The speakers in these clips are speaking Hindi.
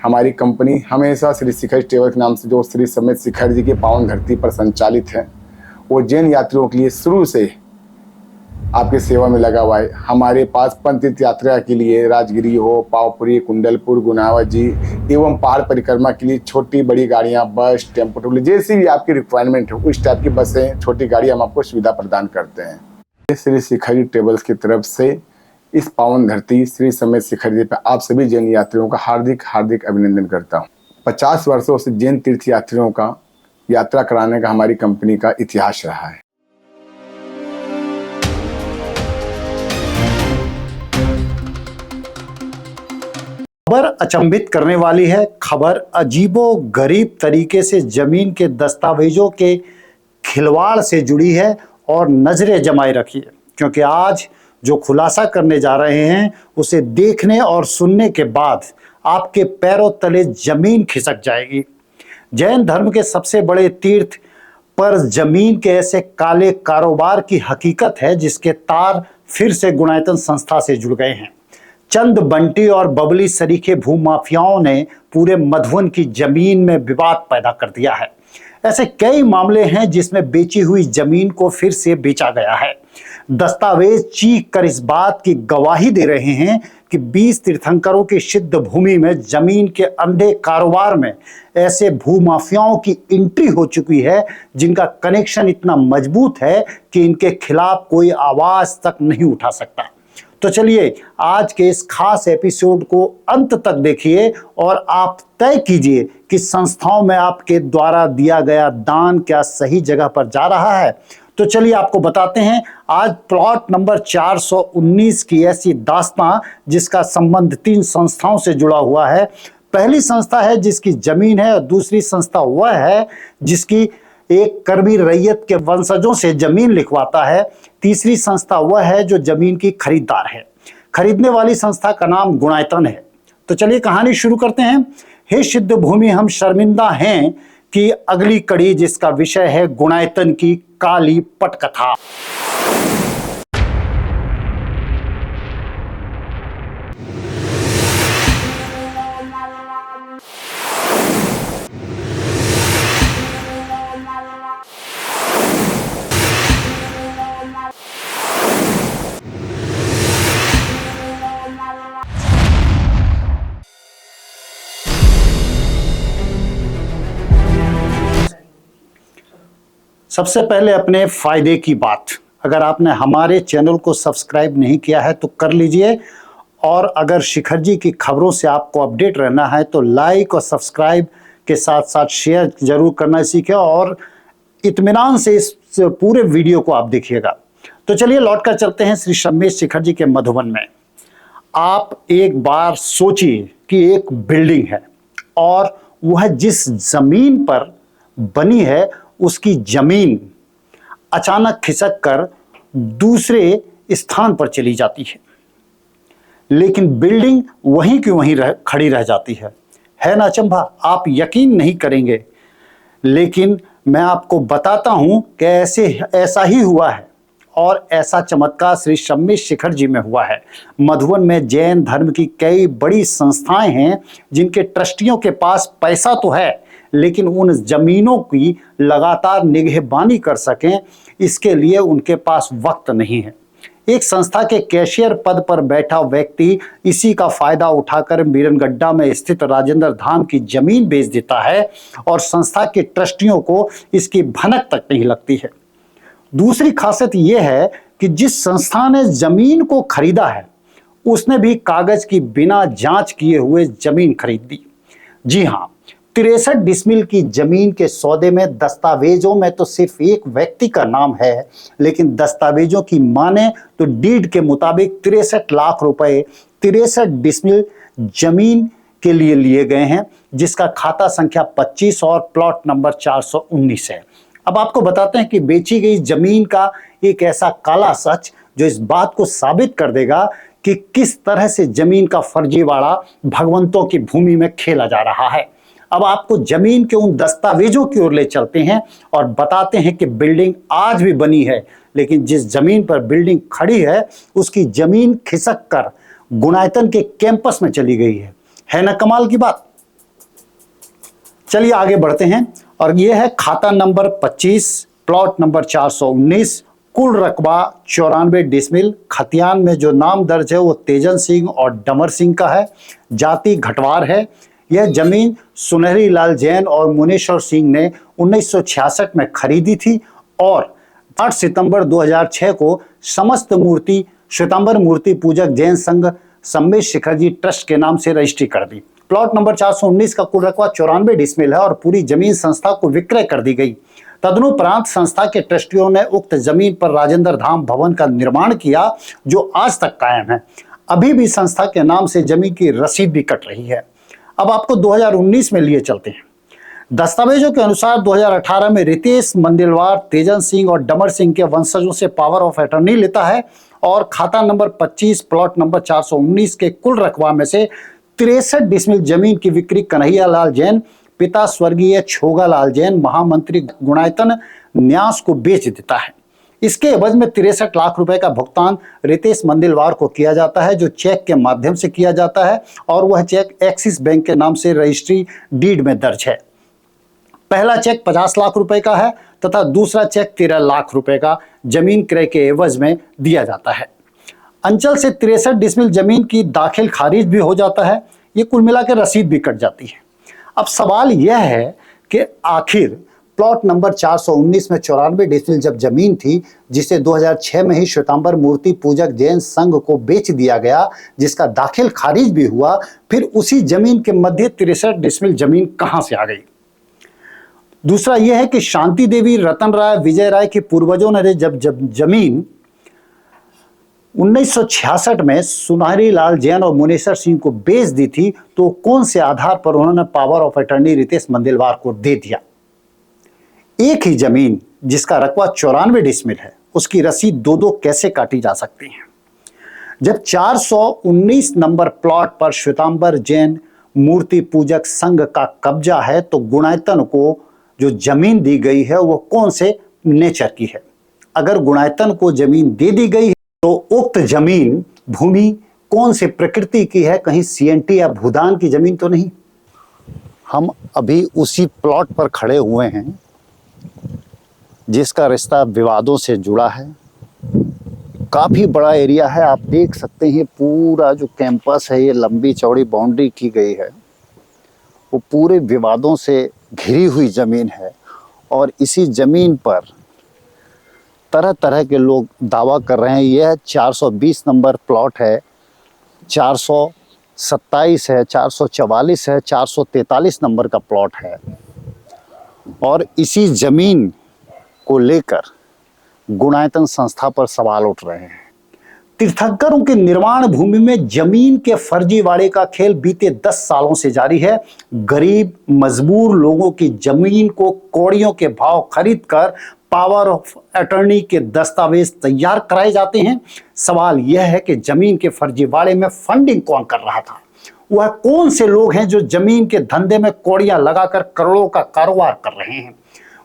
हमारी कंपनी हमेशा श्री शिखर ट्रेवल के नाम से, जो श्री समेत शिखर जी की पावन धरती पर संचालित है, वो जैन यात्रियों के लिए शुरू से आपकी सेवा में लगा हुआ है। हमारे पास पंथ तीर्थ यात्रा के लिए राजगिरी हो, पावपुरी, कुंडलपुर, गुनावा जी एवं पहाड़ परिक्रमा के लिए छोटी बड़ी गाड़ियां, बस, टेम्पो टूल, जैसी भी आपकी रिक्वायरमेंट है उस टाइप की बसें, छोटी गाड़ी हम आपको सुविधा प्रदान करते हैं। श्री शिखर जी ट्रेवल्स की तरफ से इस पावन धरती श्री समेत शिखर जी पर आप सभी जैन यात्रियों का हार्दिक हार्दिक अभिनंदन करता हूँ। 50 वर्षों से जैन तीर्थ यात्रियों का यात्रा कराने का हमारी कंपनी का इतिहास रहा है। खबर अचंभित करने वाली है। खबर अजीबो गरीब तरीके से जमीन के दस्तावेजों के खिलवाड़ से जुड़ी है और नजरें जमाए रखी है, क्योंकि आज जो खुलासा करने जा रहे हैं उसे देखने और सुनने के बाद आपके पैरों तले जमीन खिसक जाएगी। जैन धर्म के सबसे बड़े तीर्थ पर जमीन के ऐसे काले कारोबार की हकीकत है जिसके तार फिर से गुणायतन संस्था से जुड़ गए हैं। चंद बंटी और बबली सरीखे भूमाफियाओं ने पूरे मधुबन की जमीन में विवाद पैदा कर दिया है। ऐसे कई मामले हैं जिसमें बेची हुई जमीन को फिर से बेचा गया है। दस्तावेज चीख कर इस बात की गवाही दे रहे हैं कि 20 तीर्थंकरों की सिद्ध भूमि में जमीन के अंधे कारोबार में ऐसे भूमाफियाओं की एंट्री हो चुकी है जिनका कनेक्शन इतना मजबूत है कि इनके खिलाफ कोई आवाज तक नहीं उठा सकता। तो चलिए आज के इस खास एपिसोड को अंत तक देखिए और आप तय कीजिए कि संस्थाओं में आपके द्वारा दिया गया दान क्या सही जगह पर जा रहा है। तो चलिए आपको बताते हैं आज प्लॉट नंबर 419 की ऐसी दास्तां जिसका संबंध 3 संस्थाओं से जुड़ा हुआ है। पहली संस्था है जिसकी जमीन है और दूसरी संस्था वह है जिसकी एक कर्मी रैयत के वंशजों से जमीन लिखवाता है। तीसरी संस्था वह है जो जमीन की खरीदार है। खरीदने वाली संस्था का नाम गुणायतन है। तो चलिए कहानी शुरू करते हैं। हे सिद्ध भूमि, हम शर्मिंदा हैं कि अगली कड़ी जिसका विषय है गुणायतन की काली पटकथा। सबसे पहले अपने फायदे की बात, अगर आपने हमारे चैनल को सब्सक्राइब नहीं किया है तो कर लीजिए, और अगर शिखर जी की खबरों से आपको अपडेट रहना है तो लाइक और सब्सक्राइब के साथ साथ शेयर जरूर करना सीखें और इत्मीनान से इस पूरे वीडियो को आप देखिएगा। तो चलिए लौट कर चलते हैं श्री समेत शिखर जी के मधुबन में। आप एक बार सोचिए कि एक बिल्डिंग है और वह जिस जमीन पर बनी है उसकी जमीन अचानक खिसक कर दूसरे स्थान पर चली जाती है, लेकिन बिल्डिंग वहीं की वहीं खड़ी रह जाती है ना अचंभा? आप यकीन नहीं करेंगे, लेकिन मैं आपको बताता हूं कि ऐसा ही हुआ है और ऐसा चमत्कार श्री समेत शिखर जी में हुआ है। मधुबन में जैन धर्म की कई बड़ी संस्थाएं हैं जिनके ट्रस्टियों के पास पैसा तो है लेकिन उन जमीनों की लगातार निगहबानी कर सकें इसके लिए उनके पास वक्त नहीं है। एक संस्था के कैशियर पद पर बैठा व्यक्ति इसी का फायदा उठाकर मीरनगड्डा में स्थित राजेंद्र धाम की जमीन बेच देता है और संस्था के ट्रस्टियों को इसकी भनक तक नहीं लगती है। दूसरी खासियत यह है कि जिस संस्था ने जमीन को खरीदा है उसने भी कागज की बिना जांच किए हुए जमीन खरीद दी। जी हां, 63 डिसमिल की जमीन के सौदे में दस्तावेजों में तो सिर्फ एक व्यक्ति का नाम है, लेकिन दस्तावेजों की माने तो डीड के मुताबिक 63 लाख रुपए 63 डिसमिल जमीन के लिए लिए गए हैं, जिसका खाता संख्या 25 और प्लॉट नंबर 419 है। अब आपको बताते हैं कि बेची गई जमीन का एक ऐसा काला सच जो इस बात को साबित कर देगा कि किस तरह से जमीन का फर्जीवाड़ा भगवंतों की भूमि में खेला जा रहा है। अब आपको जमीन के उन दस्तावेजों की ओर ले चलते हैं और बताते हैं कि बिल्डिंग आज भी बनी है, लेकिन जिस जमीन पर बिल्डिंग खड़ी है उसकी जमीन खिसक कर गुणायतन के कैंपस में चली गई है ना कमाल की बात? चलिए आगे बढ़ते हैं और ये है खाता नंबर 25, प्लॉट नंबर 419, कुल रकबा 94 डिसमिल। खतियान में जो नाम दर्ज है वो तेजन सिंह और डमर सिंह का है। जाति घटवार है। यह जमीन सुनहरी लाल जैन और मुनेश्वर सिंह ने 1966 में खरीदी थी और 8 सितंबर 2006 को समस्त मूर्ति श्वेतांबर मूर्ति पूजक जैन संघ सम्मेत शिखरजी ट्रस्ट के नाम से रजिस्ट्री कर दी। प्लॉट नंबर 419 का कुल रकबा 94 डिसमिल है और पूरी जमीन संस्था को विक्रय कर दी गई। तदनुपरांत संस्था के ट्रस्टियों ने उक्त जमीन पर राजेंद्र धाम भवन का निर्माण किया जो आज तक कायम है। अभी भी संस्था के नाम से जमीन की रसीद भी कट रही है। अब आपको 2019 में लिए चलते हैं। दस्तावेजों के अनुसार 2018 में रितेश मंदिलवार तेजन सिंह और डमर सिंह के वंशजों से पावर ऑफ अटर्नी लेता है और खाता नंबर 25 प्लॉट नंबर 419 के कुल रकबा में से 63 डिसमिल जमीन की बिक्री कन्हैया लाल जैन पिता स्वर्गीय छोगा लाल जैन महामंत्री गुणायतन न्यास को बेच देता है। इसके एवज में 63 लाख रुपए का भुगतान रितेश मंदिलवार को किया जाता है जो चेक के माध्यम से किया जाता है और वह चेक एक्सिस बैंक के नाम से रजिस्ट्री डीड में दर्ज है। पहला चेक 50 लाख रुपए का है तथा दूसरा चेक 13 लाख रुपए का जमीन क्रय के एवज में दिया जाता है। अंचल से 63 डिसमिल जमीन की दाखिल खारिज भी हो जाता है। ये कुल मिलाकर रसीद भी कट जाती है। अब सवाल यह है कि आखिर प्लॉट नंबर 419 में 94 डिसमिल जब जमीन थी जिसे 2006 में ही श्वेतांबर मूर्ति पूजक जैन संघ को बेच दिया गया जिसका दाखिल खारिज भी हुआ, फिर उसी जमीन के मध्य 63 डिसमिल जमीन कहां से आ गई? दूसरा यह है कि शांति देवी, रतन राय, विजय राय के पूर्वजों ने जब जमीन 1966 में सुनहरी लाल जैन और मुनेश्वर सिंह को बेच दी थी तो कौन से आधार पर उन्होंने पावर ऑफ अटर्नी रितेश मंदिलवार को दे दिया? एक ही जमीन जिसका रकबा 94 डिसमिल है उसकी रसीद दो कैसे काटी जा सकती है? जब 419 नंबर प्लॉट पर श्वेतांबर जैन मूर्ति पूजक संघ का कब्जा है तो गुणायतन को जो जमीन दी गई है वो कौन से नेचर की है? अगर गुणायतन को जमीन दे दी गई है तो उक्त जमीन भूमि कौन से प्रकृति की है? कहीं सीएनटी या भूदान की जमीन तो नहीं? हम अभी उसी प्लॉट पर खड़े हुए हैं जिसका रिश्ता विवादों से जुड़ा है। काफी बड़ा एरिया है, आप देख सकते हैं। पूरा जो कैंपस है, ये लंबी चौड़ी बाउंड्री की गई है, वो पूरे विवादों से घिरी हुई जमीन है और इसी जमीन पर तरह तरह के लोग दावा कर रहे हैं। यह 420 नंबर प्लॉट है, 427 है, 444 है, 443 नंबर का प्लॉट है और इसी जमीन को लेकर गुणायतन संस्था पर सवाल उठ रहे हैं। तीर्थंकरों के निर्माण भूमि में जमीन के फर्जीवाड़े का खेल बीते 10 सालों से जारी है। गरीब मजबूर लोगों की जमीन को कौड़ियों के भाव खरीदकर पावर ऑफ अटर्नी के दस्तावेज तैयार कराए जाते हैं। सवाल यह है कि जमीन के फर्जीवाड़े में फंडिंग कौन कर रहा था? वह कौन से लोग हैं जो जमीन के धंधे में कौड़ियां लगाकर करोड़ों का कारोबार कर रहे हैं?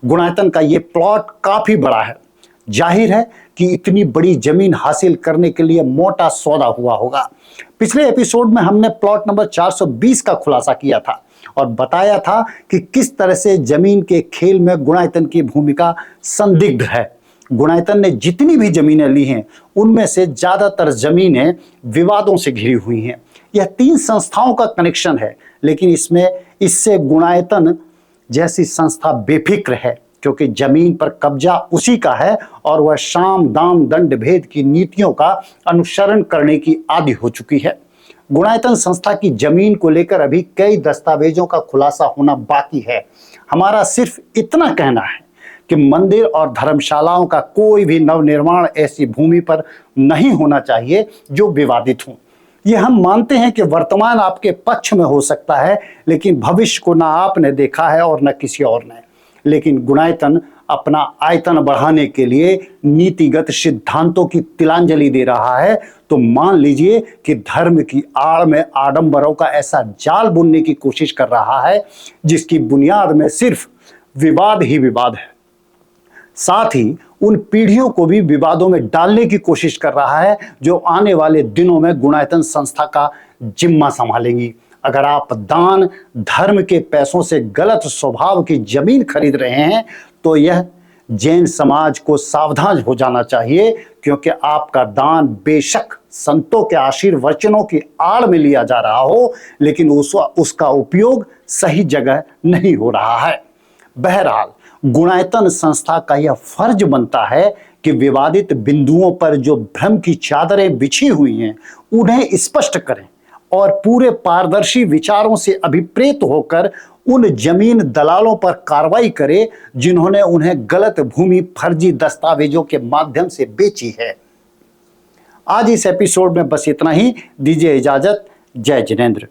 गुणायतन का ये प्लॉट काफी बड़ा है। जाहिर है कि इतनी बड़ी जमीन हासिल करने के लिए मोटा सौदा हुआ होगा। पिछले एपिसोड में हमने प्लॉट नंबर 420 का खुलासा किया था और बताया था कि किस तरह से जमीन के खेल में गुणायतन की भूमिका संदिग्ध है। गुणायतन ने जितनी भी जमीनें ली हैं उनमें से ज्यादातर जमीनें विवादों से घिरी हुई हैं। यह 3 संस्थाओं का कनेक्शन है, लेकिन इससे गुणायतन जैसी संस्था बेफिक्र है क्योंकि जमीन पर कब्जा उसी का है और वह साम दाम दंड भेद की नीतियों का अनुसरण करने की आदी हो चुकी है। गुणायतन संस्था की जमीन को लेकर अभी कई दस्तावेजों का खुलासा होना बाकी है। हमारा सिर्फ इतना कहना है कि मंदिर और धर्मशालाओं का कोई भी नवनिर्माण ऐसी भूमि पर नहीं होना चाहिए जो विवादित हो। ये हम मानते हैं कि वर्तमान आपके पक्ष में हो सकता है, लेकिन भविष्य को ना आपने देखा है और न किसी और ने। लेकिन गुणायतन अपना आयतन बढ़ाने के लिए नीतिगत सिद्धांतों की तिलांजलि दे रहा है तो मान लीजिए कि धर्म की आड़ में आडंबरों का ऐसा जाल बुनने की कोशिश कर रहा है जिसकी बुनियाद में सिर्फ विवाद ही विवाद है। साथ ही उन पीढ़ियों को भी विवादों में डालने की कोशिश कर रहा है जो आने वाले दिनों में गुणायतन संस्था का जिम्मा संभालेंगी। अगर आप दान धर्म के पैसों से गलत स्वभाव की जमीन खरीद रहे हैं तो यह जैन समाज को सावधान हो जाना चाहिए, क्योंकि आपका दान बेशक संतों के आशीर्वचनों की आड़ में लिया जा रहा हो, लेकिन उसका उपयोग सही जगह नहीं हो रहा है। बहरहाल गुणायतन संस्था का यह फर्ज बनता है कि विवादित बिंदुओं पर जो भ्रम की चादरें बिछी हुई हैं उन्हें स्पष्ट करें और पूरे पारदर्शी विचारों से अभिप्रेत होकर उन जमीन दलालों पर कार्रवाई करे जिन्होंने उन्हें गलत भूमि फर्जी दस्तावेजों के माध्यम से बेची है। आज इस एपिसोड में बस इतना ही। दीजिए इजाजत। जय जिनेंद्र।